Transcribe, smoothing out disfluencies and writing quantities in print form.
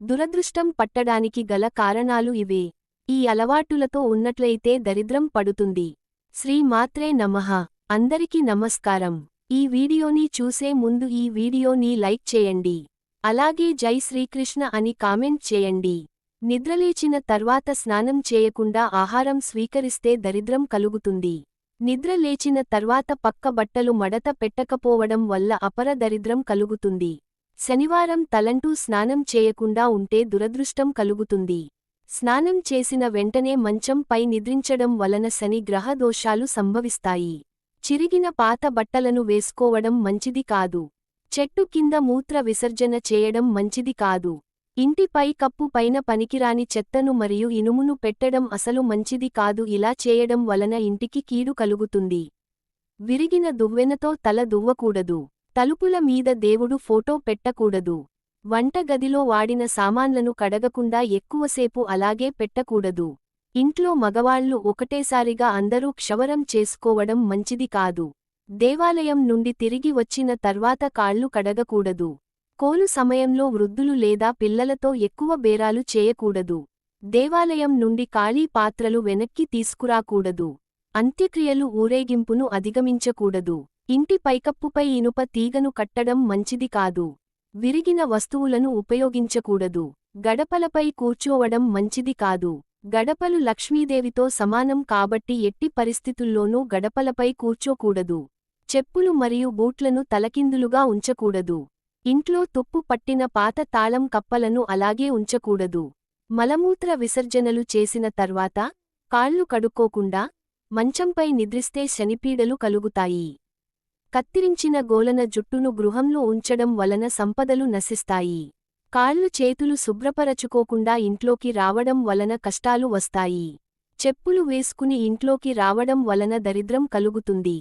దురదృష్టం పట్టడానికి గల కారణాలు ఇవే. ఈ అలవాటులతో ఉన్నట్లయితే దరిద్రం పడుతుంది. శ్రీ మాత్రే నమః. అందరికీ నమస్కారం. ఈ వీడియోని చూసే ముందు ఈ వీడియోని లైక్ చేయండి. అలాగే జై శ్రీకృష్ణ అని కామెంట్ చేయండి. నిద్రలేచిన తర్వాత స్నానం చేయకుండా ఆహారం స్వీకరిస్తే దరిద్రం కలుగుతుంది. నిద్ర లేచిన తర్వాత పక్క బట్టలు మడత పెట్టకపోవడం వల్ల అపర దరిద్రం కలుగుతుంది. శనివారం తలంటూ స్నానం చేయకుండా ఉంటే దురదృష్టం కలుగుతుంది. స్నానం చేసిన వెంటనే మంచం పై నిద్రించడం వలన శని గ్రహ దోషాలు సంభవిస్తాయి. చిరిగిన పాత బట్టలను వేసుకోవడం మంచిది కాదు. చెట్టు కింద మూత్ర విసర్జన చేయడం మంచిది కాదు. ఇంటి పై కప్పు పైన పనికిరాని చెత్తను మరియు ఇనుమును పెట్టడం అసలు మంచిది కాదు. ఇలా చేయడం వలన ఇంటికి కీడు కలుగుతుంది. విరిగిన దువ్వెనతో తల దువ్వకూడదు. తలుపుల మీద దేవుడు ఫోటో పెట్టకూడదు. వంటగదిలో వాడిన సామాన్లను కడగకుండా ఎక్కువసేపు అలాగే పెట్టకూడదు. ఇంట్లో మగవాళ్లు ఒకటేసారిగా అందరూ క్షవరం చేసుకోవడం మంచిది కాదు. దేవాలయం నుండి తిరిగి వచ్చిన తర్వాత కాళ్లు కడగకూడదు. కోలు సమయంలో వృద్ధులు లేదా పిల్లలతో ఎక్కువ బేరాలు చేయకూడదు. దేవాలయం నుండి ఖాళీ పాత్రలు వెనక్కి తీసుకురాకూడదు. అంత్యక్రియలు ఊరేగింపును అధిగమించకూడదు. ఇంటి పైకప్పుపై ఇనుప తీగను కట్టడం మంచిది కాదు. విరిగిన వస్తువులను ఉపయోగించకూడదు. గడపలపై కూర్చోవడం మంచిది కాదు. గడపలు లక్ష్మీదేవితో సమానం కాబట్టి ఎట్టి పరిస్థితుల్లోనూ గడపలపై కూర్చోకూడదు. చెప్పులు మరియు బూట్లను తలకిందులుగా ఉంచకూడదు. ఇంట్లో తుప్పు పట్టిన పాత తాళం కప్పలను అలాగే ఉంచకూడదు. మలమూత్ర విసర్జనలు చేసిన తర్వాత కాళ్లు కడుక్కోకుండా మంచంపై నిద్రిస్తే శనిపీడలు కలుగుతాయి. కత్తిరించిన గోలన జుట్టును గృహంలో ఉంచడం వలన సంపదలు నశిస్తాయి. కాళ్లు చేతులు శుభ్రపరచుకోకుండా ఇంట్లోకి రావడం వలన కష్టాలు వస్తాయి. చెప్పులు వేసుకుని ఇంట్లోకి రావడం వలన దరిద్రం కలుగుతుంది.